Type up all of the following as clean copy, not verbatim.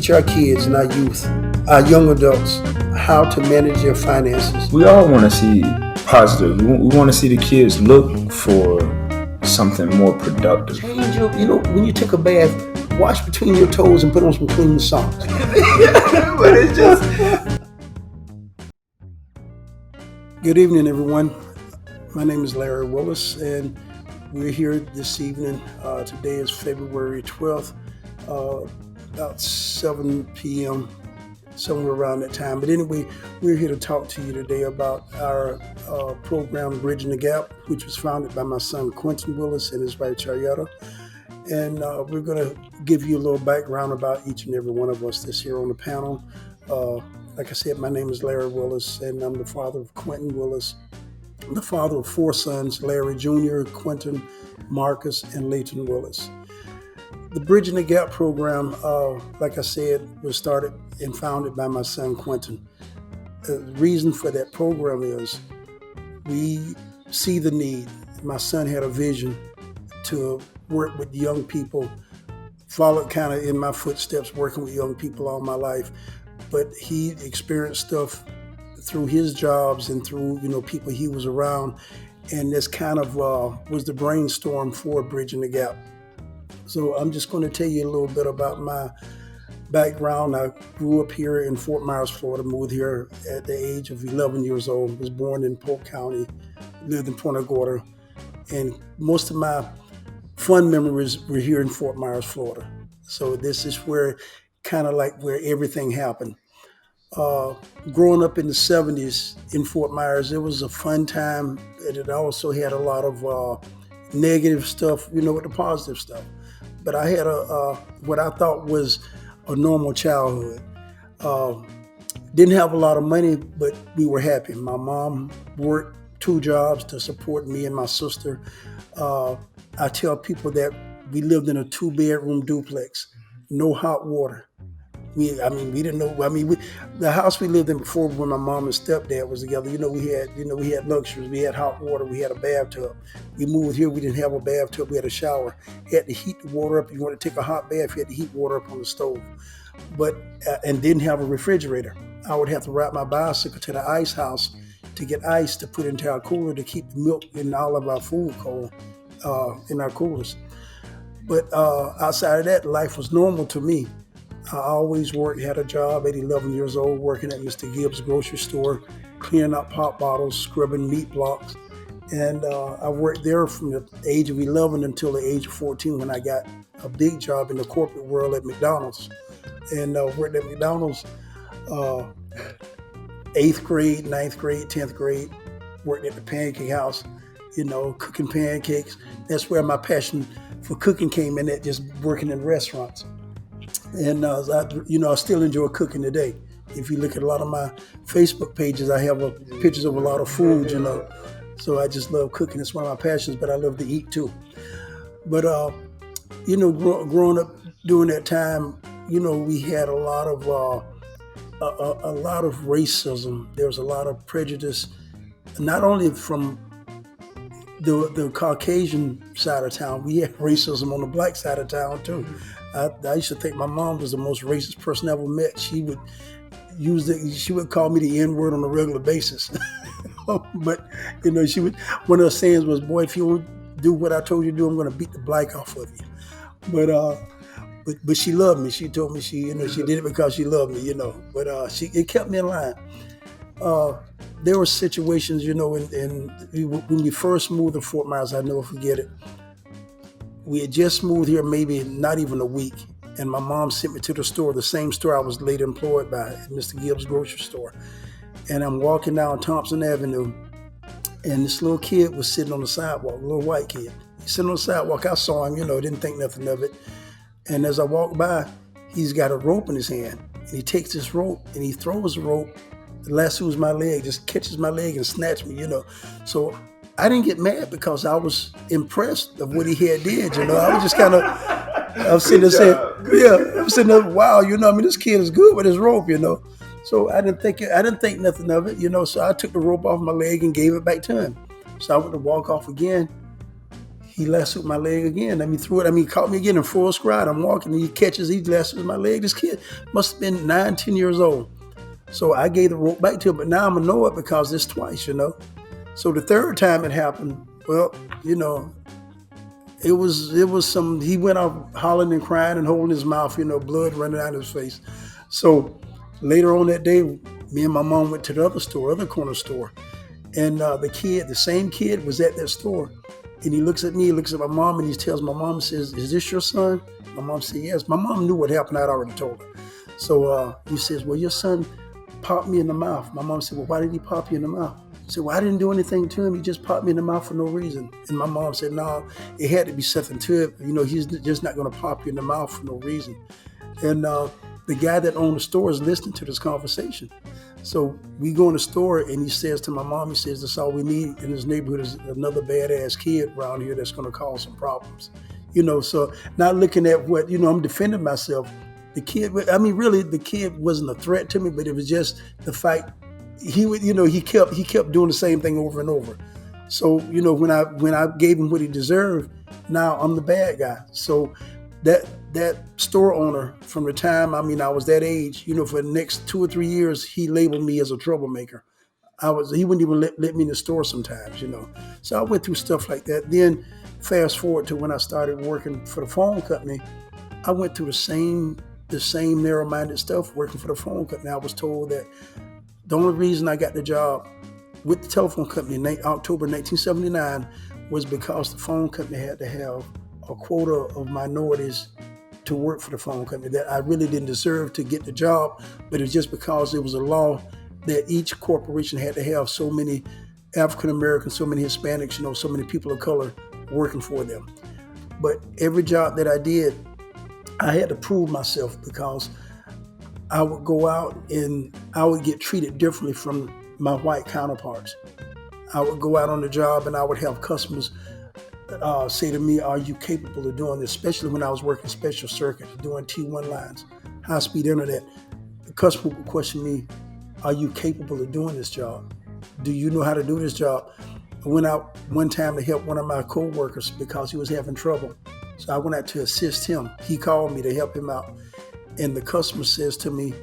teach our kids and our youth, our young adults, how to manage their finances. We all want to see positive. We want to see the kids look for something more productive. Change your, when you take a bath, wash between your toes and put on some clean socks. But it's just... Good evening, everyone. My name is Larry Willis, and we're here this evening. Today is February 12th, about 7 p.m., somewhere around that time. But anyway, we're here to talk to you today about our program, Bridging the Gap, which was founded by my son, Quentin Willis, and his wife, Charietta. And we're going to give you a little background about each and every one of us that's here on the panel. Like I said, my name is Larry Willis, and I'm the father of Quentin Willis. I'm the father of 4 sons, Larry Jr., Quentin, Marcus, and Layton Willis. The Bridging the Gap program, like I said, was started and founded by my son, Quentin. The reason for that program is we see the need. My son had a vision to work with young people, followed kind of in my footsteps, working with young people all my life. But he experienced stuff through his jobs and through, people he was around. And this kind of was the brainstorm for Bridging the Gap. So I'm just going to tell you a little bit about my background. I grew up here in Fort Myers, Florida, moved here at the age of 11 years old, was born in Polk County, lived in Punta Gorda. And most of my fun memories were here in Fort Myers, Florida. So this is where where everything happened. Growing up in the 70s in Fort Myers, it was a fun time, and it also had a lot of negative stuff, with the positive stuff. But I had what I thought was a normal childhood. Didn't have a lot of money, but we were happy. My mom worked 2 jobs to support me and my sister. I tell people that we lived in a 2-bedroom duplex, no hot water. We didn't know. The house we lived in before, when my mom and stepdad was together, we had luxuries. We had hot water. We had a bathtub. We moved here. We didn't have a bathtub. We had a shower. You had to heat the water up. You want to take a hot bath, you had to heat water up on the stove. But and didn't have a refrigerator. I would have to ride my bicycle to the ice house to get ice to put into our cooler to keep the milk and all of our food cold in our coolers. But outside of that, life was normal to me. I always worked, had a job at 11 years old, working at Mr. Gibbs' grocery store, cleaning out pop bottles, scrubbing meat blocks. And I worked there from the age of 11 until the age of 14 when I got a big job in the corporate world at McDonald's. And worked at McDonald's 8th grade, 9th grade, 10th grade, worked at the pancake house, cooking pancakes. That's where my passion for cooking came in, at just working in restaurants. And I still enjoy cooking today. If you look at a lot of my Facebook pages, I have pictures of a lot of food, So I just love cooking. It's one of my passions, but I love to eat too. But growing up during that time, we had a lot of racism. There was a lot of prejudice, not only from the Caucasian side of town. We had racism on the black side of town too. I used to think my mom was the most racist person I ever met. She would call me the N-word on a regular basis. But she would. One of her sayings was, "Boy, if you don't do what I told you to do, I'm going to beat the black off of you." But she loved me. She told me she did it because she loved me. But it kept me in line. There were situations, when we first moved to Fort Myers, I'll never forget it. We had just moved here, maybe not even a week, and my mom sent me to the store, the same store I was later employed by, at Mr. Gibbs' grocery store. And I'm walking down Thompson Avenue, and this little kid was sitting on the sidewalk, a little white kid. He's sitting on the sidewalk. I saw him, didn't think nothing of it. And as I walked by, he's got a rope in his hand, and he takes this rope and he throws the rope, lassos my leg, just catches my leg and snatches me, So I didn't get mad because I was impressed of what he had did, I was just I was sitting there saying, I'm sitting there, wow, this kid is good with his rope, So I didn't think nothing of it, So I took the rope off my leg and gave it back to him. So I went to walk off again. he lassoed my leg again. He caught me again in full stride. I'm walking, and he lassoes my leg. This kid must have been 9, 10 years old. So I gave the rope back to him, but now I'm going to know it because it's twice, So the third time it happened, well, it was he went off hollering and crying and holding his mouth, blood running out of his face. So later on that day, me and my mom went to the other corner store. And the same kid was at that store. And he looks at me, he looks at my mom, and he tells my mom, says, "Is this your son?" My mom said, "Yes." My mom knew what happened. I'd already told her. So he says, "Well, your son popped me in the mouth." My mom said, "Well, why did he pop you in the mouth?" I said, "Well, I didn't do anything to him. He just popped me in the mouth for no reason." And my mom said, "No, it had to be something to it. He's just not going to pop you in the mouth for no reason." And the guy that owned the store is listening to this conversation. So we go in the store, and he says to my mom, he says, "That's all we need in this neighborhood is another badass kid around here that's going to cause some problems." So not looking at what, I'm defending myself. The kid, really, the kid wasn't a threat to me, but it was just the fact he kept doing the same thing over and over. So, when I gave him what he deserved, now I'm the bad guy. So that store owner, from the time, I was that age, for the next 2 or 3 years, he labeled me as a troublemaker. He wouldn't even let me in the store sometimes, So I went through stuff like that. Then fast forward to when I started working for the phone company, I went through the same narrow-minded stuff working for the phone company. I was told that the only reason I got the job with the telephone company in October 1979 was because the phone company had to have a quota of minorities to work for the phone company that I really didn't deserve to get the job, but it's just because it was a law that each corporation had to have so many African Americans, so many Hispanics, so many people of color working for them. But every job that I did, I had to prove myself because I would go out and I would get treated differently from my white counterparts. I would go out on the job and I would have customers say to me, "Are you capable of doing this?" Especially when I was working special circuits, doing T1 lines, high-speed internet. The customer would question me, "Are you capable of doing this job? Do you know how to do this job?" I went out one time to help one of my co-workers because he was having trouble. So I went out to assist him. He called me to help him out. And the customer says to me,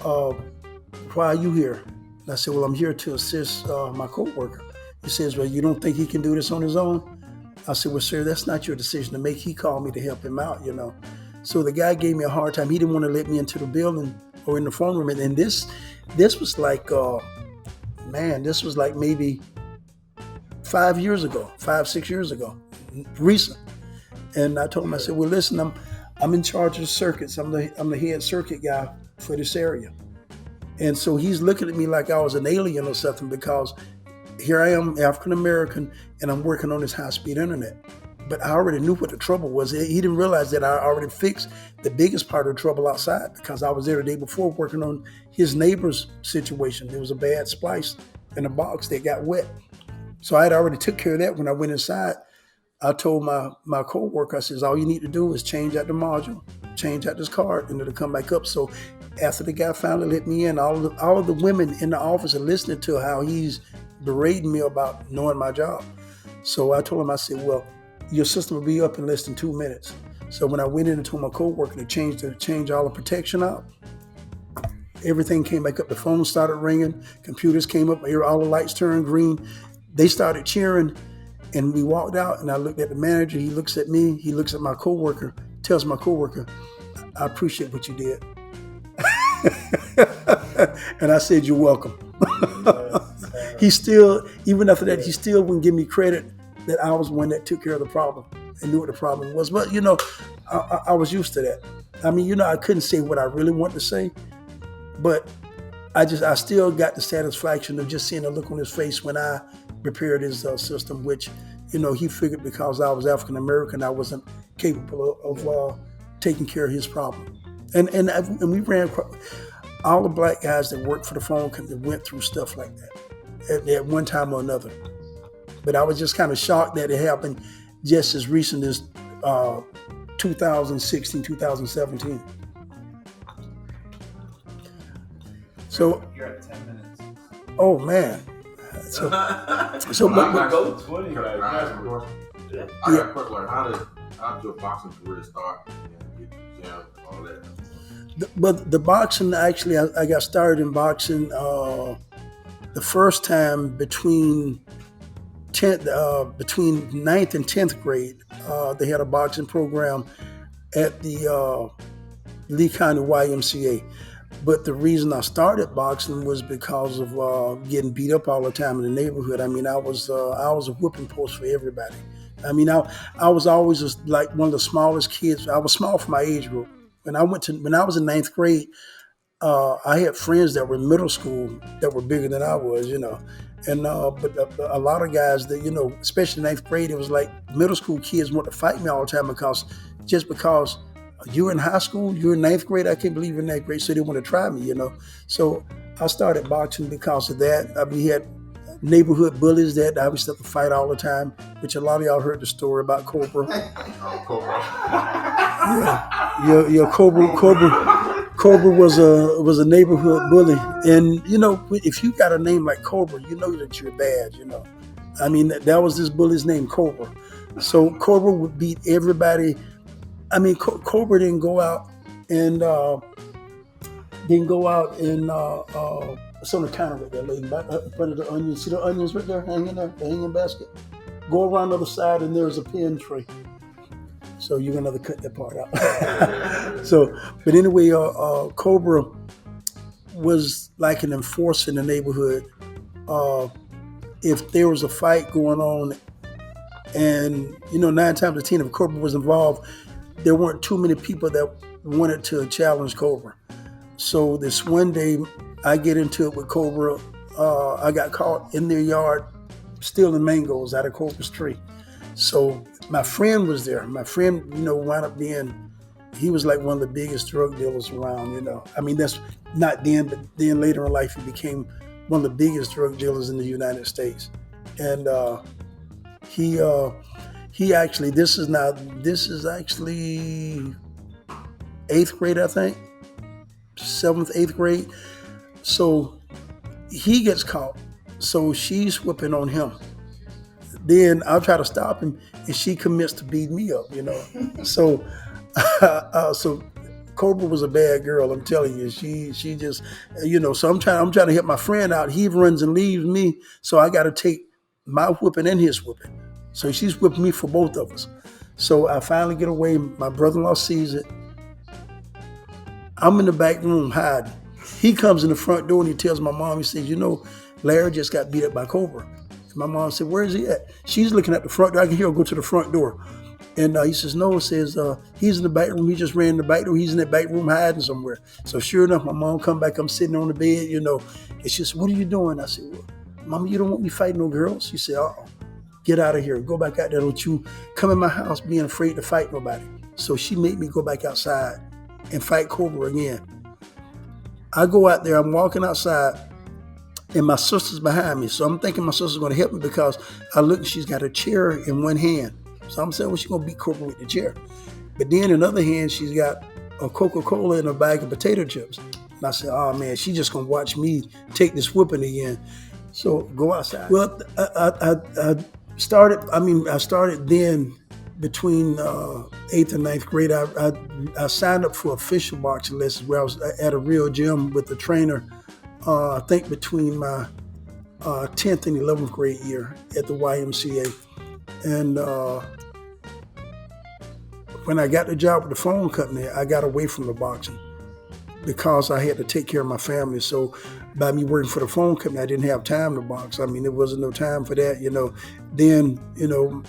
"Why are you here?" And I said, "Well, I'm here to assist my co-worker." He says, "Well, you don't think he can do this on his own?" I said, "Well, sir, that's not your decision to make. He called me to help him out, So the guy gave me a hard time. He didn't want to let me into the building or in the phone room. And this was like, this was like maybe 5 years ago, 5, 6 years ago, recent. And I told him, I said, "Well, listen, I'm in charge of circuits. I'm the head circuit guy for this area." And so he's looking at me like I was an alien or something because here I am, African American, and I'm working on this high-speed internet. But I already knew what the trouble was. He didn't realize that I already fixed the biggest part of the trouble outside because I was there the day before working on his neighbor's situation. There was a bad splice in a box that got wet. So I had already took care of that. When I went inside, I told my co-worker, I says, "All you need to do is change out the module, change out this card, and it'll come back up." So after the guy finally let me in, all of the women in the office are listening to how he's berating me about knowing my job. So I told him, I said, "Well, your system will be up in less than 2 minutes." So when I went in and told my co-worker to change all the protection out, everything came back up. The phone started ringing, computers came up, all the lights turned green. They started cheering, and we walked out, and I looked at the manager. He looks at me. He looks at my co-worker, tells my co-worker, "I appreciate what you did." And I said, "You're welcome." He still, even after that, he still wouldn't give me credit that I was the one that took care of the problem and knew what the problem was. But, I was used to that. I couldn't say what I really wanted to say, but I still got the satisfaction of just seeing the look on his face when I repaired his system, which, he figured because I was African American, I wasn't capable of taking care of his problem. And we ran all the black guys that worked for the phone company went through stuff like that at one time or another. But I was just kind of shocked that it happened just as recent as 2016, 2017. So you're at 10 minutes. Oh man. So but go 20, guys. Yeah. I got a question, like how did your boxing career start? You know, get the gym and all that. But the boxing, actually, I got started in boxing the first time between between 9th and 10th grade. They had a boxing program at the Lee County YMCA. But the reason I started boxing was because of getting beat up all the time in the neighborhood. I mean, I was a whipping post for everybody. I mean, I was always just like one of the smallest kids. I was small for my age group. When I was in 9th grade, I had friends that were in middle school that were bigger than I was, and but a lot of guys that, especially 9th grade, it was like middle school kids want to fight me all the time because you're in high school, you're in 9th grade, I can't believe you're in 9th grade, so they want to try me, So I started boxing because of that. I mean, we had neighborhood bullies that I used to have to fight all the time, which a lot of y'all heard the story about Cobra. Cobra. Yeah, Cobra was a neighborhood bully, and if you got a name like Cobra, you know that you're bad. I mean, that was this bully's name, Cobra. So Cobra would beat everybody. I mean, Cobra didn't go out and it's on the counter right there, lady, back up in front of the onions. See the onions right there hanging there, the hanging basket? Go around the other side and there's a pen tray. So you're gonna have to cut that part out. But anyway, Cobra was like an enforcer in the neighborhood. If there was a fight going on, and 9 times out of 10, if Cobra was involved, there weren't too many people that wanted to challenge Cobra. So this one day, I get into it with Cobra. I got caught in their yard stealing mangoes out of Cobra's tree. So my friend was there. My friend, wound up he was like one of the biggest drug dealers around, I mean, that's not then, but then later in life, he became one of the biggest drug dealers in the United States. And he actually, this is actually 8th grade, I think, 7th, 8th grade. So he gets caught. So she's whipping on him. Then I'll try to stop him, and she commits to beat me up, So, so Cobra was a bad girl. I'm telling you. She just, So I'm trying to help my friend out. He runs and leaves me, so I got to take my whipping and his whipping. So she's whipping me for both of us. So I finally get away. My brother-in-law sees it. I'm in the back room hiding. He comes in the front door and he tells my mom. He says, Larry just got beat up by Cobra. My mom said, where is he at? She's looking at the front door. I can hear her go to the front door. And he says, no, he's in the back room. He just ran in the back door. He's in that back room hiding somewhere. So sure enough, my mom come back. I'm sitting on the bed, and she says, what are you doing? I said, well, Mama, you don't want me fighting no girls? She said, get out of here. Go back out there. Don't you come in my house being afraid to fight nobody. So she made me go back outside and fight Cobra again. I go out there. I'm walking outside. And my sister's behind me. So I'm thinking my sister's going to help me because I look and she's got a chair in one hand. So I'm saying, well, she's going to beat Cobra with the chair. But then in the other hand, she's got a Coca-Cola and a bag of potato chips. And I said, oh, man, she's just going to watch me take this whipping again. So go outside. Well, I started then between 8th and 9th grade. I signed up for official boxing lessons where I was at a real gym with the trainer. I think between my 10th and 11th grade year at the YMCA. And when I got the job with the phone company, I got away from the boxing because I had to take care of my family. So by me working for the phone company, I didn't have time to box. I mean, there wasn't no time for that, Then,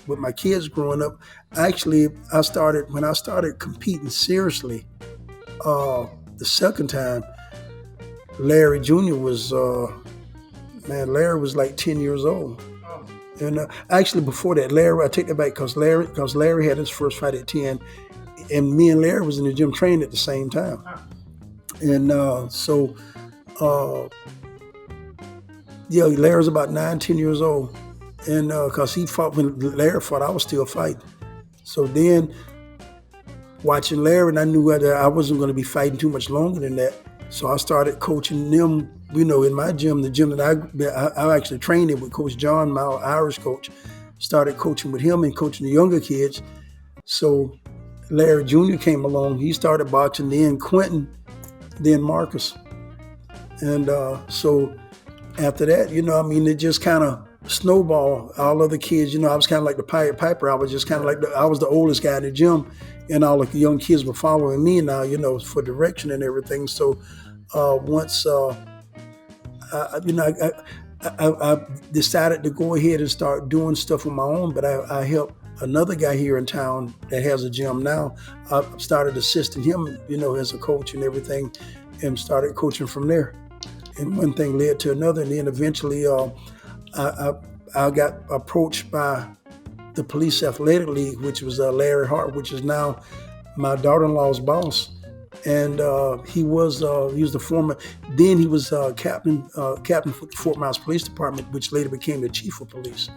with my kids growing up, actually, when I started competing seriously, the second time, Larry Jr. was, Larry was like 10 years old. And actually before that, Larry, I take that back because Larry had his first fight at 10, and me and Larry was in the gym training at the same time. And Larry was about 9, 10 years old. And because when Larry fought, I was still fighting. So then watching Larry, and I knew that I wasn't going to be fighting too much longer than that. So I started coaching them, in my gym, the gym that I actually trained in with Coach John, my Irish coach. started coaching with him and coaching the younger kids. So Larry Jr. came along. He started boxing, then Quentin, then Marcus. And so after that, it just kind of snowballed. All of the kids, I was kind of like the Pied Piper. I was just kind of like, I was the oldest guy in the gym, and all of the young kids were following me now, for direction and everything. So once I decided to go ahead and start doing stuff on my own, but I helped another guy here in town that has a gym now. I started assisting him, as a coach and everything, and started coaching from there. And one thing led to another, and then eventually I got approached by the Police Athletic League, which was Larry Hart, which is now my daughter-in-law's boss. And he was the former. Then he was captain for the Fort Myers Police Department, which later became the chief of police.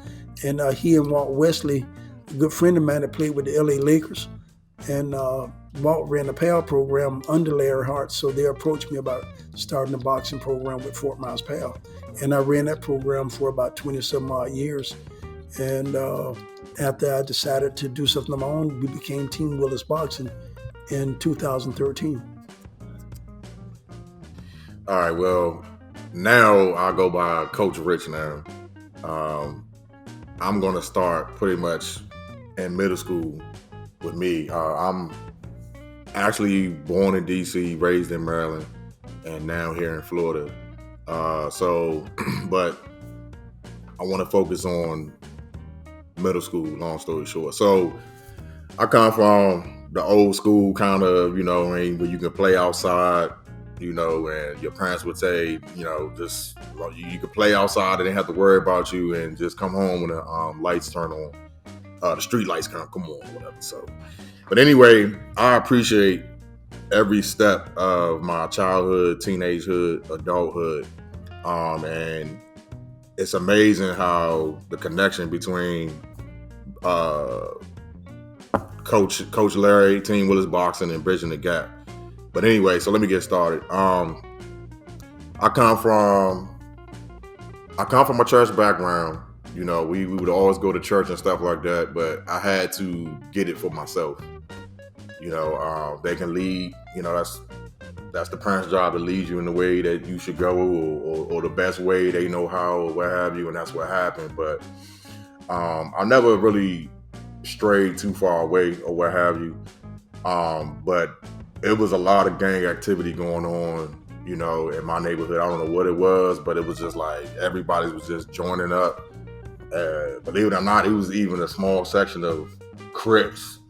And he and Walt Wesley, a good friend of mine that played with the LA Lakers, and Walt ran the PAL program under Larry Hart, so they approached me about starting a boxing program with Fort Myers PAL. And I ran that program for about 20-some odd years. And after I decided to do something on my own, we became Team Willis Boxing in 2013. All right, well, now I go by Coach Rich now. I'm going to start pretty much in middle school with me. I'm actually born in D.C., raised in Maryland, and now here in Florida. But I want to focus on middle school, long story short. So I come from the old school kind of, where you can play outside, and your parents would say, just you could play outside and they didn't have to worry about you, and just come home when the lights turn on, the street lights come on, whatever. So, but anyway, I appreciate every step of my childhood, teenagehood, adulthood, and it's amazing how the connection between Coach Larry, Team Willis Boxing, and Bridging the Gap. But anyway, so let me get started. I come from a church background. We would always go to church and stuff like that, but I had to get it for myself. They can lead. That's the parents' job to lead you in the way that you should go, or the best way they know how, or what have you, and that's what happened. But I never really strayed too far away, or what have you. But it was a lot of gang activity going on, in my neighborhood. I don't know what it was, but it was just like everybody was just joining up. Believe it or not, it was even a small section of Crips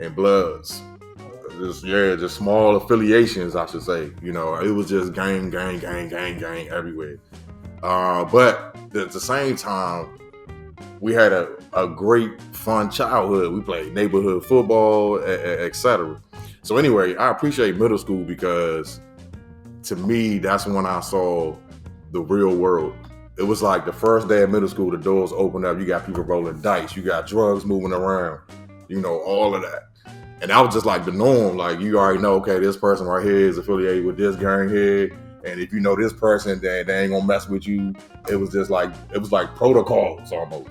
and Bloods. Just small affiliations, I should say. It was just gang everywhere. But at the same time, we had a great, fun childhood. We played neighborhood football, etc. So anyway, I appreciate middle school because to me, that's when I saw the real world. It was like the first day of middle school, the doors opened up. You got people rolling dice. You got drugs moving around. All of that. And that was just like the norm. Like, you already know, okay, this person right here is affiliated with this gang here. And if you know this person, then they ain't gonna mess with you. It was like protocols almost.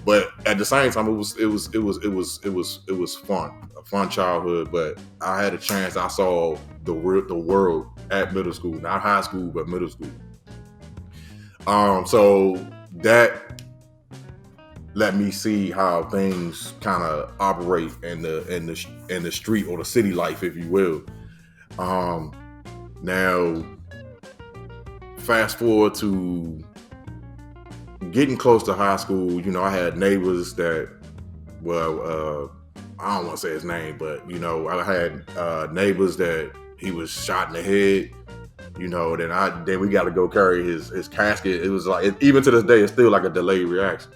But at the same time, it was fun, a fun childhood. But I had a chance. I saw the world at middle school, not high school, but middle school. So that let me see how things kind of operate in the street, or the city life, if you will. Now, fast forward to getting close to high school. I had neighbors that, I don't want to say his name, but I had neighbors that he was shot in the head. Then we got to go carry his casket. It was like, even to this day, it's still like a delayed reaction.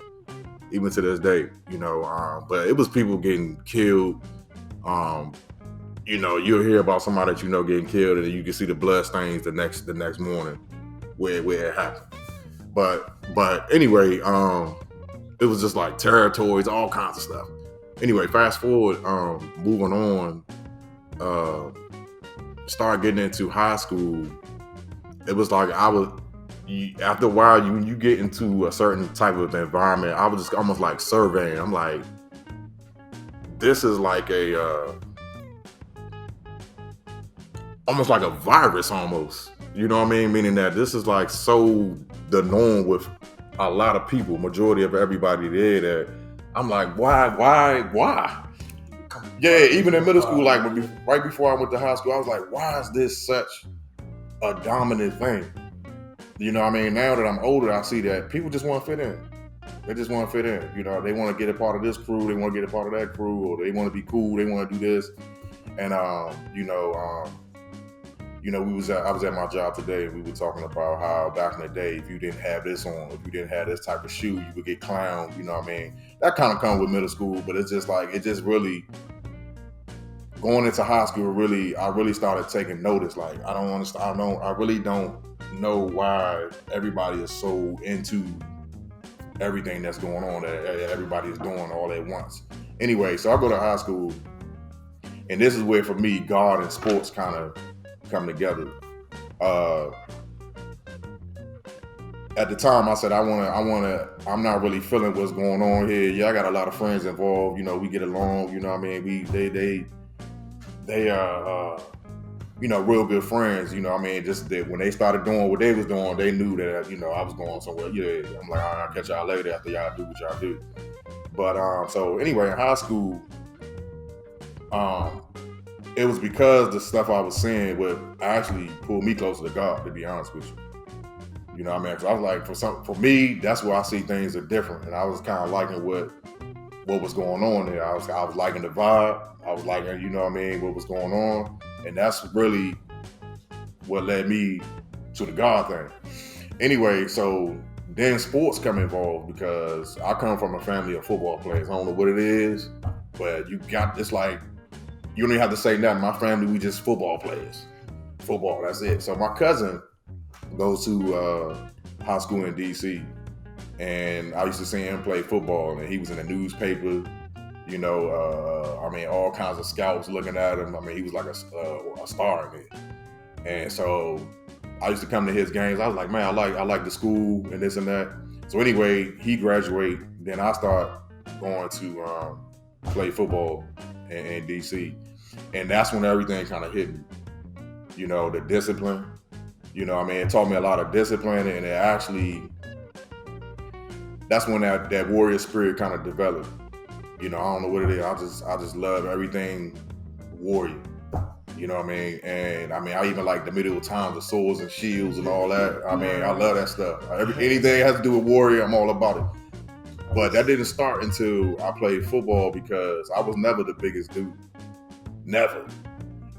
Even to this day, but it was people getting killed. You'll hear about somebody that getting killed, and you can see the blood stains the next morning where it happened. But anyway, it was just like territories, all kinds of stuff. Anyway, fast forward, moving on, start getting into high school. It was like after a while, when you get into a certain type of environment, I was just almost like surveying. I'm like, this is like almost like a virus almost. You know what I mean? Meaning that this is like so the norm with a lot of people, majority of everybody there, that I'm like, why? Yeah, even in middle school, like right before I went to high school, I was like, why is this such a dominant thing? You know what I mean? Now that I'm older, I see that people just want to fit in. They just want to fit in. You know, they want to get a part of this crew, they want to get a part of that crew, or they want to be cool, they want to do this. And I was at my job today, and we were talking about how back in the day, if you didn't have this on, if you didn't have this type of shoe, you would get clowned. You know what I mean? That kind of comes with middle school, but it's just like, it just really, going into high school, I really started taking notice. Like, I don't understand. I really don't know why everybody is so into everything that's going on, that everybody is doing all at once. Anyway, so I go to high school, and this is where, for me, God and sports kind of come together. At the time, I said, I'm not really feeling what's going on here. Yeah, I got a lot of friends involved. You know, we get along. You know what I mean? They are, real good friends. You know what I mean? Just that when they started doing what they was doing, they knew that, I was going somewhere. Yeah, I'm like, all right, I'll catch y'all later after y'all do what y'all do. But so anyway, in high school, it was because the stuff I was seeing would actually pull me closer to God, to be honest with you. You know what I mean? Because I was like, for me, that's where I see things are different. And I was kind of liking what was going on there. I was liking the vibe. I was liking, you know what I mean, what was going on. And that's really what led me to the God thing. Anyway, so then sports come involved, because I come from a family of football players. I don't know what it is, but it's like, you don't even have to say nothing. My family, we just football players. Football, that's it. So my cousin goes to high school in D.C., and I used to see him play football, and he was in the newspaper, all kinds of scouts looking at him. I mean, he was like a star in it. And so I used to come to his games. I was like, man, I like the school and this and that. So anyway, he graduated. Then I start going to play football in D.C. And that's when everything kind of hit me. The discipline. It taught me a lot of discipline, and it actually, that's when that warrior spirit kind of developed. I don't know what it is. I just love everything warrior. You know what I mean? And I even like the medieval times, the swords and shields and all that. I love that stuff. Anything that has to do with warrior, I'm all about it. But that didn't start until I played football, because I was never the biggest dude. Never.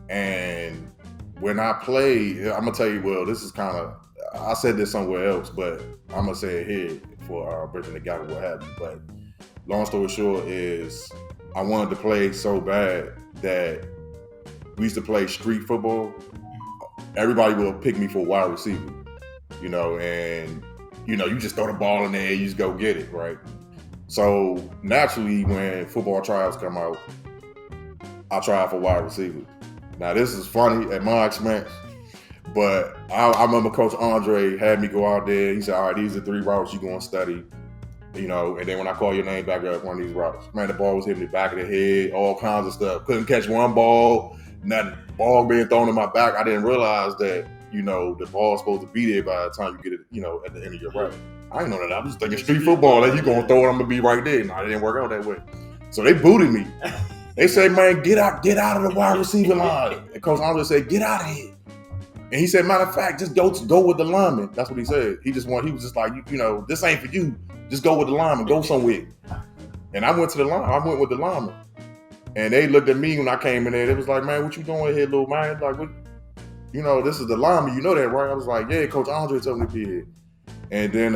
And when I played, I'm going to tell you, well, this is kind of, I said this somewhere else, but I'm going to say it here for bridging the gap or what have you. But long story short is, I wanted to play so bad that we used to play street football. Everybody would pick me for wide receiver, and, you just throw the ball in there, you just go get it, right? So naturally, when football trials come out, I try for wide receiver. Now, this is funny at my expense, but I remember Coach Andre had me go out there. He said, all right, these are 3 routes you're going to study, and then when I call your name back up, one of these routes. Man, the ball was hitting the back of the head, all kinds of stuff. Couldn't catch one ball, nothing. Ball being thrown in my back. I didn't realize that, the ball's supposed to be there by the time you get it, at the end of your route. I didn't know that. I was thinking street football, that you're going to throw it, I'm going to be right there. No, it didn't work out that way. So they booted me. They said, man, get out of the wide receiver line. And Coach Andre said, get out of here. And he said, matter of fact, just go with the lineman. That's what he said. He was just like, this ain't for you. Just go with the lineman. Go somewhere. And I went to the line. I went with the lineman. And they looked at me when I came in there. They was like, man, what you doing here, little man? Like, what? This is the lineman. You know that, right? I was like, yeah, Coach Andre told me to be here. And then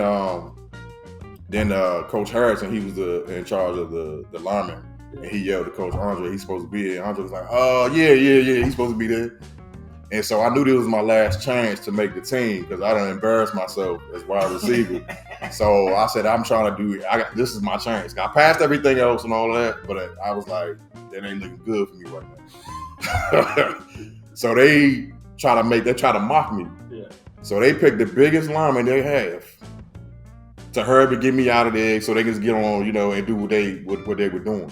Coach Harrison, he was in charge of the lineman. And he yelled to Coach Andre, he's supposed to be here. Andre was like, yeah, he's supposed to be there. And so I knew this was my last chance to make the team, because I done embarrassed myself as wide receiver. So I said, I'm trying to do it. This is my chance. I passed everything else and all that, but I was like, that ain't looking good for me right now. So they try to mock me. Yeah. So they picked the biggest lineman they have to hurry up and get me out of there so they can just get on, and do what they were doing.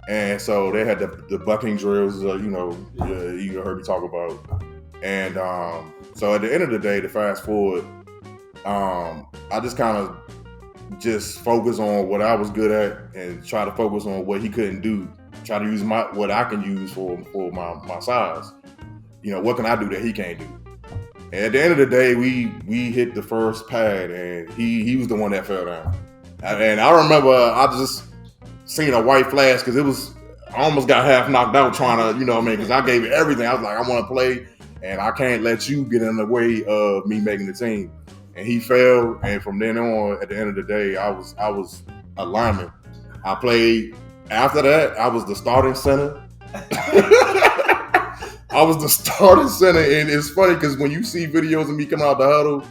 And so they had the bucking drills, you heard me talk about. And so at the end of the day, to fast forward, I just kind of just focus on what I was good at and try to focus on what he couldn't do. Try to use what I can use for my size. What can I do that he can't do? And at the end of the day, we hit the first pad, and he was the one that fell down. And I remember I just seen a white flash because I almost got half knocked out trying to, because I gave it everything. I was like, I want to play, and I can't let you get in the way of me making the team. And he fell, and from then on, at the end of the day, I was a lineman. I played. After that, I was the starting center. I was the starting center, and it's funny because when you see videos of me coming out the huddle,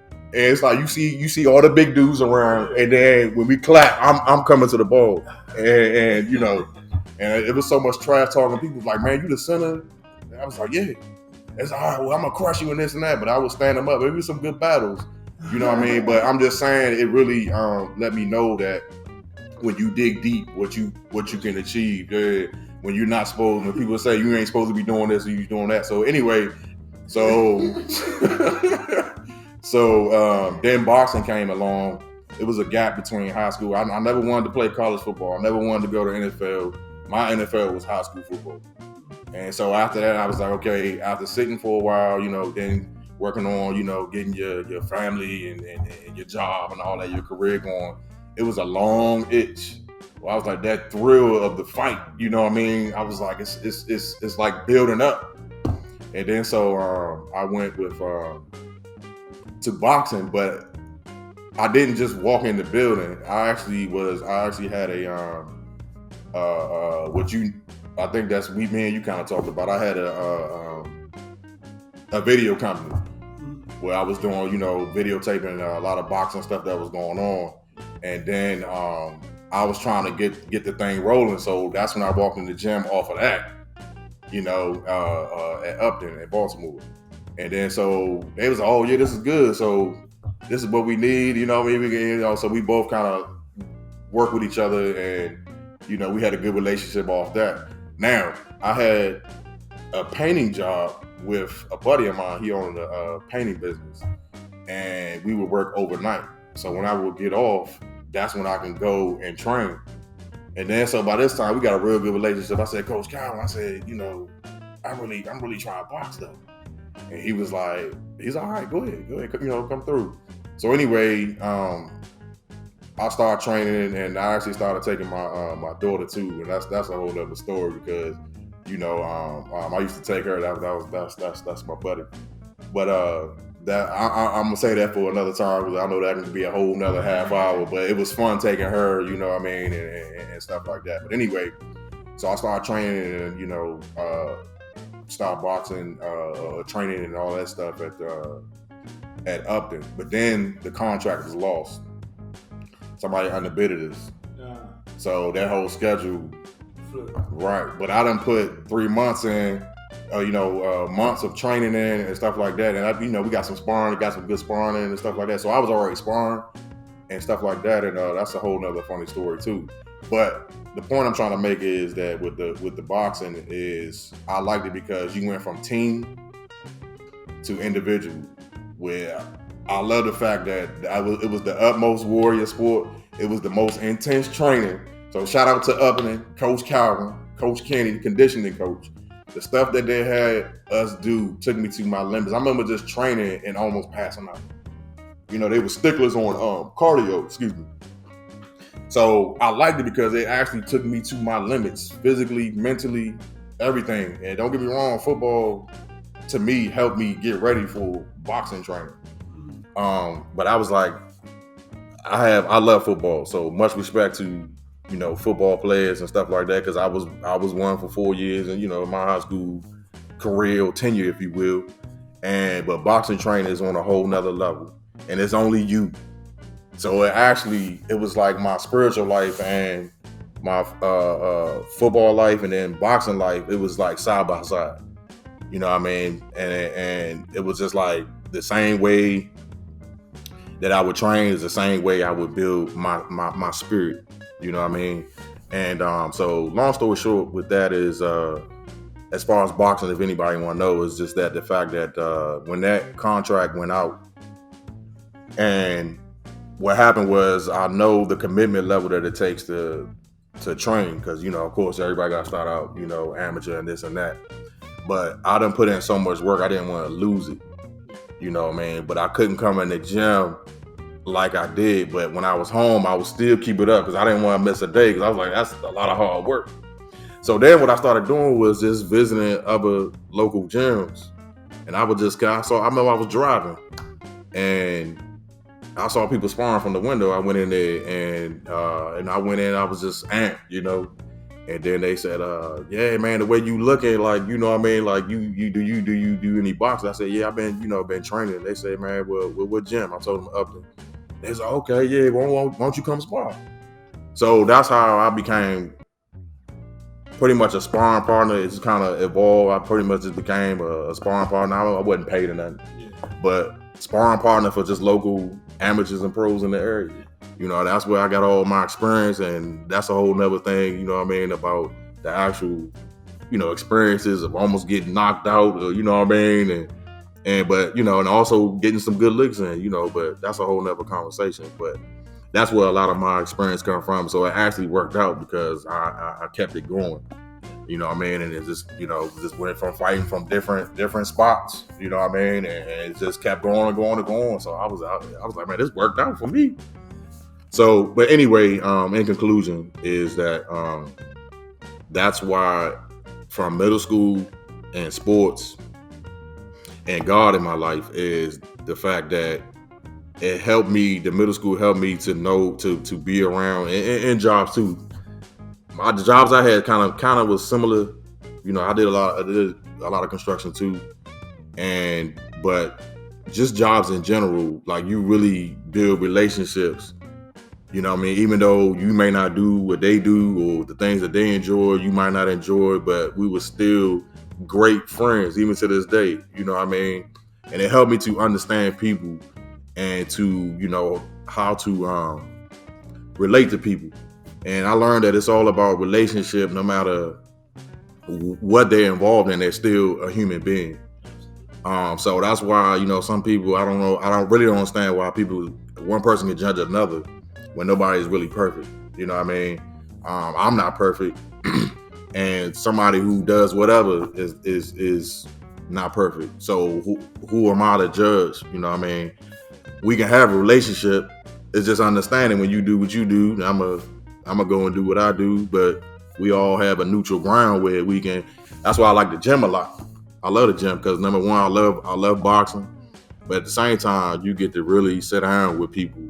and it's like you see all the big dudes around, and then when we clap, I'm coming to the ball, and and it was so much trash talking. People was like, "Man, you the center?" And I was like, "Yeah." It's all right. Well, I'm gonna crush you in this and that, but I was standing up. It was some good battles, you know what I mean. But I'm just saying, it really let me know that when you dig deep, what you can achieve. When you're not supposed, when people say you ain't supposed to be doing this or you doing that. So anyway, then boxing came along. It was a gap between high school. I never wanted to play college football. I never wanted to go to NFL. My NFL was high school football. And so after that, I was like, okay, after sitting for a while, then working on, getting your family and your job and all that, your career going, it was a long itch. Well, I was like, that thrill of the fight, you know what I mean? I was like, it's like building up. And then so I went with to boxing, but I didn't just walk in the building. I actually had I think that's me and you kind of talked about. I had a video company where I was doing, videotaping a lot of boxing stuff that was going on. And then I was trying to get the thing rolling. So that's when I walked in the gym off of that, at Upton in Baltimore. And then so they was like, oh yeah, this is good. So this is what we need, so we both kind of work with each other, and, we had a good relationship off that. Now, I had a painting job with a buddy of mine. He owned a painting business, and we would work overnight. So when I would get off, that's when I can go and train. And then so by this time, we got a real good relationship. I said, Coach Kyle, I'm really trying to box though. And he was like, he's all right, go ahead, come through. So anyway, I started training, and I actually started taking my daughter too, and that's a whole other story because I used to take her. That's my buddy. But that I'm gonna say that for another time because I know that can be a whole nother half hour. But it was fun taking her, and stuff like that. But anyway, so I started training and start boxing, training and all that stuff at Upton. But then the contract was lost. Somebody underbidded us. So that whole schedule, right. But I done put 3 months in, months of training in and stuff like that. And we got some sparring, got some good sparring in and stuff like that. So I was already sparring and stuff like that. And that's a whole nother funny story too. But the point I'm trying to make is that with the boxing is I liked it because you went from team to individual, where I love the fact that it was the utmost warrior sport. It was the most intense training. So shout out to Upton, Coach Calvin, Coach Kenny, the conditioning coach. The stuff that they had us do took me to my limits. I remember just training and almost passing out. They were sticklers on cardio, excuse me. So I liked it because it actually took me to my limits, physically, mentally, everything. And don't get me wrong, football to me helped me get ready for boxing training. But I was like, I love football, so much respect to football players and stuff like that, because I was one for 4 years and my high school career or tenure, if you will. But boxing training is on a whole nother level, and it's only you. So it was like my spiritual life and my football life, and then boxing life. It was like side by side, you know what I mean? And it was just like the same way that I would train is the same way I would build my spirit. You know what I mean? And so long story short with that is as far as boxing, if anybody want to know, is just that the fact that when that contract went out, and what happened was I know the commitment level that it takes to train, because of course everybody got to start out amateur and this and that, but I done put in so much work I didn't want to lose it, but I couldn't come in the gym like I did, but when I was home I would still keep it up because I didn't want to miss a day, because I was like, that's a lot of hard work. So then what I started doing was just visiting other local gyms, and I would just I remember I was driving and I saw people sparring from the window. I went in there and I went in, I was just amped, and then they said, yeah, man, the way you looking, like, like you do any boxing? I said, yeah, I've been training. They said, man, well, what gym? I told them Upton. They said, okay, yeah, why don't you come spar? So that's how I became pretty much a sparring partner. It's kind of evolved. I pretty much just became a sparring partner. I wasn't paid or nothing, but sparring partner for just local amateurs and pros in the area. That's where I got all my experience, and that's a whole nother thing, about the actual, experiences of almost getting knocked out, and also getting some good licks in, but that's a whole nother conversation. But that's where a lot of my experience come from. So it actually worked out because I kept it going, and it just, just went from fighting from different spots, and it just kept going and going and going. So I was like, man, this worked out for me. So, but anyway, in conclusion is that that's why from middle school and sports and God in my life is the fact that it helped me, the middle school helped me to know, to be around, and jobs too. The jobs I had kind of was similar. I did a lot of construction too. But just jobs in general, like you really build relationships. Even though you may not do what they do or the things that they enjoy, you might not enjoy, but we were still great friends, even to this day, And it helped me to understand people and to, how to relate to people. And I learned that it's all about relationship. No matter what they're involved in, they're still a human being. So that's why, some people, I don't really understand why one person can judge another when nobody's really perfect. I'm not perfect. And somebody who does whatever is not perfect. So who am I to judge? We can have a relationship. It's just understanding when you do what you do, I'm gonna go and do what I do, but we all have a neutral ground where we can. That's why I like the gym a lot. I love the gym because number one, I love boxing, but at the same time, you get to really sit down with people,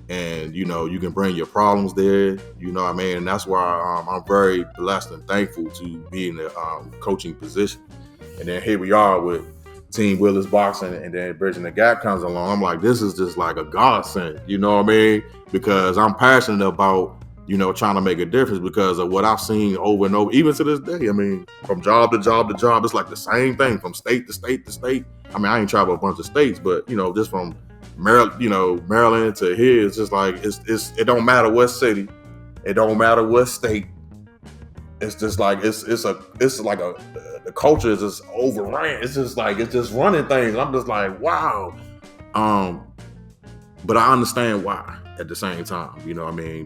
and you can bring your problems there. And that's why I'm very blessed and thankful to be in the coaching position. And then here we are with Team Willis Boxing, and then Bridging the Gap comes along. I'm like, this is just like a godsend, because I'm passionate about, trying to make a difference because of what I've seen over and over, even to this day. From job to job to job, it's like the same thing from state to state to state. I ain't traveled a bunch of states, but, just from Maryland to here, it's just like, it don't matter what city, it don't matter what state. It's just like, the culture is just overran. It's just like, it's just running things. I'm just like, wow. But I understand why at the same time.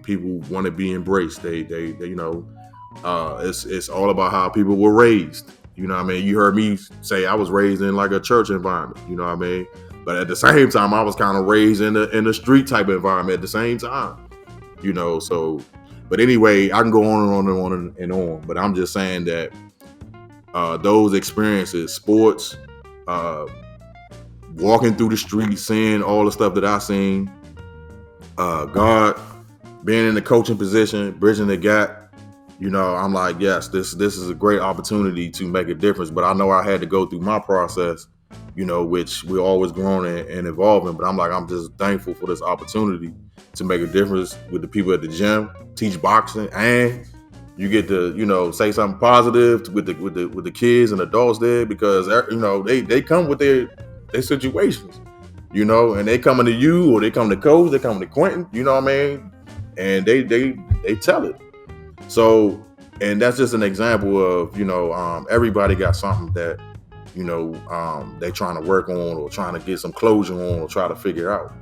People want to be embraced. They it's all about how people were raised. You heard me say I was raised in like a church environment. But at the same time, I was kind of raised in the street type environment at the same time. So, but anyway, I can go on and on and on and on. But I'm just saying that those experiences, sports, walking through the streets, seeing all the stuff that I seen, God, being in the coaching position, bridging the gap, I'm like, yes, this is a great opportunity to make a difference. But I know I had to go through my process, which we're always growing and evolving. But I'm just thankful for this opportunity to make a difference with the people at the gym, teach boxing, and you get to, say something positive with the kids and adults there, because, they come with their their situations, you know, and they coming to you or they come to coach, they come to Quentin, you know what I mean, and they tell it. So, and that's just an example of, you know, everybody got something that, you know, they trying to work on or trying to get some closure on or try to figure out.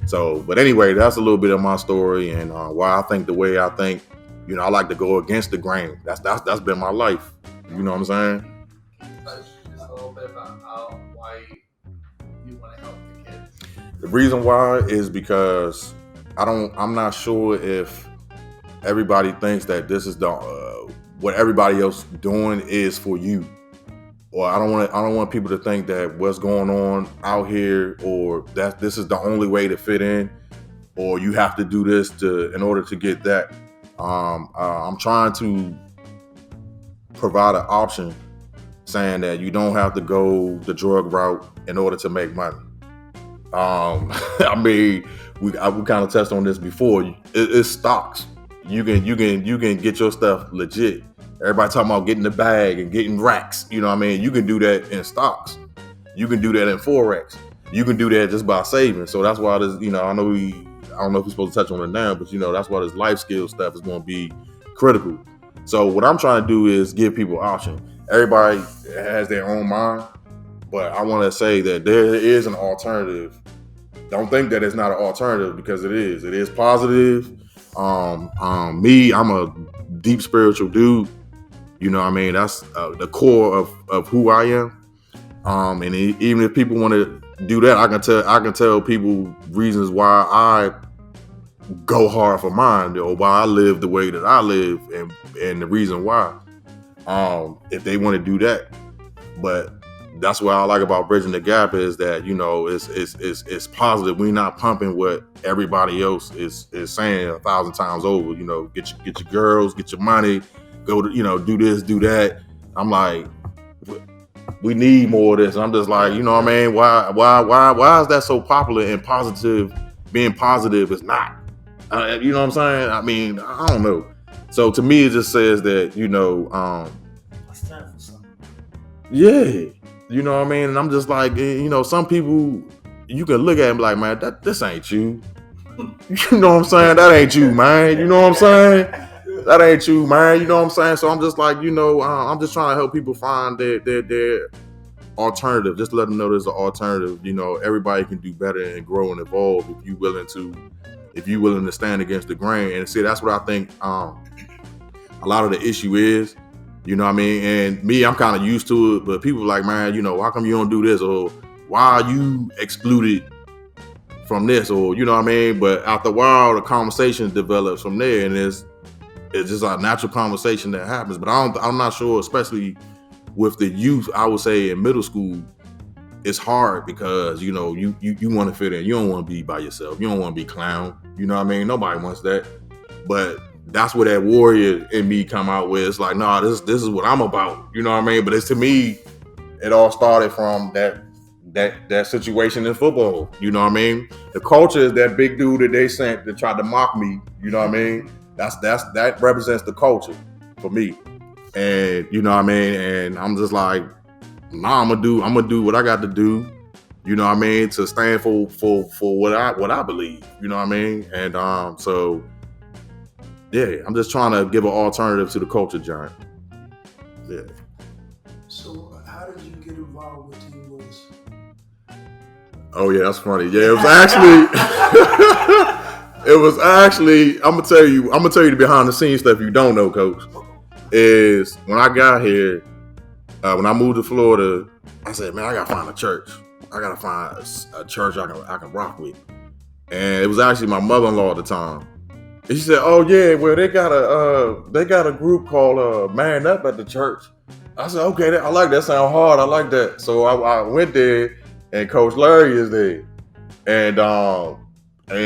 So, but anyway, that's a little bit of my story and why I think the way I think. You know, I like to go against the grain. That's been my life. You know what I'm saying? Just a little bit about why you want to help the kids. The reason why is because I'm not sure if everybody thinks that this is the what everybody else doing is for you. Or I don't want people to think that what's going on out here or that this is the only way to fit in or you have to do this in order to get that. I'm trying to provide an option saying that you don't have to go the drug route in order to make money. I mean, we kind of touched on this before. It's stocks. You can get your stuff legit. Everybody talking about getting the bag and getting racks. You know what I mean? You can do that in stocks. You can do that in Forex. You can do that just by saving. So that's why this, you know, I don't know if we're supposed to touch on it now, but you know, that's why this life skill stuff is going to be critical. So what I'm trying to do is give people option. Everybody has their own mind, but I want to say that there is an alternative. Don't think that it's not an alternative because it is. It is positive. Me, I'm a deep spiritual dude. You know what I mean? That's the core of who I am. And even if people want to do that, I can tell people reasons why I go hard for mine or why I live the way that I live and the reason why. If they want to do that. But that's what I like about Bridging the Gap is that, you know, it's positive. We're not pumping what everybody else is saying 1,000 times over. You know, get your girls, get your money, go to, you know, do this, do that. I'm like, we need more of this. And I'm just like, you know what I mean? Why is that so popular and positive? Being positive is not. You know what I'm saying? I mean, I don't know. So to me, it just says that, you know, it's time for something. Yeah. You know what I mean? And I'm just like, you know, some people, you can look at them like, man, this ain't you. You know what I'm saying? That ain't you, man. You know what I'm saying? That ain't you, man. You know what I'm saying? So I'm just like, you know, I'm just trying to help people find their alternative. Just let them know there's an alternative. You know, everybody can do better and grow and evolve if you're willing to stand against the grain. And see, that's what I think a lot of the issue is. You know what I mean? And me, I'm kind of used to it, but people are like, man, you know, how come you don't do this? Or why are you excluded from this? Or, you know what I mean? But after a while, the conversation develops from there, and it's just a natural conversation that happens. But I'm not sure, especially with the youth, I would say in middle school, it's hard because, you know, you want to fit in. You don't want to be by yourself. You don't want to be clown. You know what I mean? Nobody wants that. But that's where that warrior in me come out with. It's like, nah, this is what I'm about. You know what I mean? But it's, to me, it all started from that situation in football. You know what I mean? The culture is that big dude that they sent that tried to mock me. You know what I mean? That represents the culture for me. And you know what I mean? And I'm just like, nah, I'm gonna do what I got to do. You know what I mean? To stand for what I believe. You know what I mean? And so yeah, I'm just trying to give an alternative to the culture giant. Yeah. So how did you get involved with Team Willis? Oh yeah, that's funny. Yeah, it was actually. I'm gonna tell you the behind the scenes stuff you don't know, Coach. Is when I got here, when I moved to Florida, I said, man, I gotta find a church. I gotta find a church I can rock with. And it was actually my mother-in-law at the time. And she said, oh yeah, well they got a group called Man Up at the church. I said, okay, I like that. Sound hard. I like that. So I went there, and Coach Larry is there, and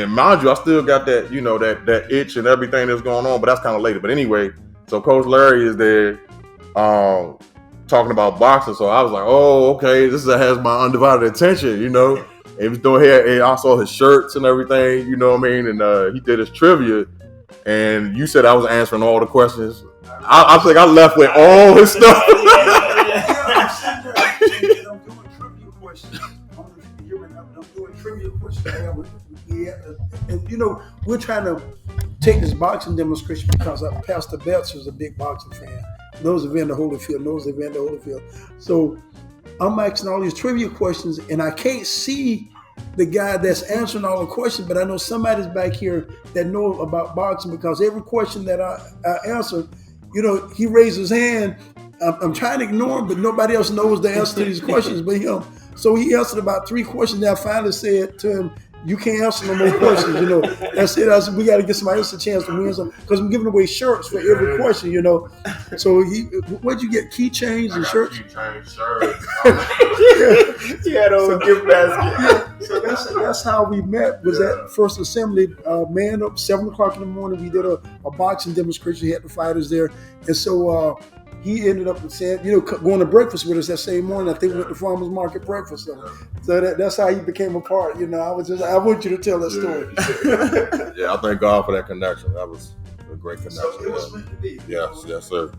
mind you, I still got that, you know, that itch and everything that's going on, but that's kind of later. But anyway, so Coach Larry is there, talking about boxing. So I was like, oh, okay, this has my undivided attention, you know. And he was doing here, and I saw his shirts and everything, you know what I mean. And he did his trivia, and you said I was answering all the questions. I think I left with all his stuff. trivia question I have. And you know, we're trying to take this boxing demonstration because Pastor Betts was a big boxing fan. Those Evander Holyfield. So I'm asking all these trivia questions, and I can't see the guy that's answering all the questions, but I know somebody's back here that knows about boxing because every question that I answer, you know, he raises his hand. I'm trying to ignore him, but nobody else knows the answer to these questions but him. So he answered about 3 questions. Then I finally said to him, "You can't answer no more questions." You know, that's it. I said, "We got to get somebody else a chance to win some," because I'm giving away shirts for every question. You know, so where'd you get keychains and shirts? Keychains, shirts. You had a gift basket. So that's how we met. Was at First Assembly, man up 7:00 in the morning. We did a boxing demonstration. He had the fighters there, and so he ended up saying, you know, going to breakfast with us that same morning. I think we went to farmers market breakfast. So that's how he became a part. You know, I want you to tell that story. Yeah, I thank God for that connection. That was a great connection. So it was meant to be. Yes, sir.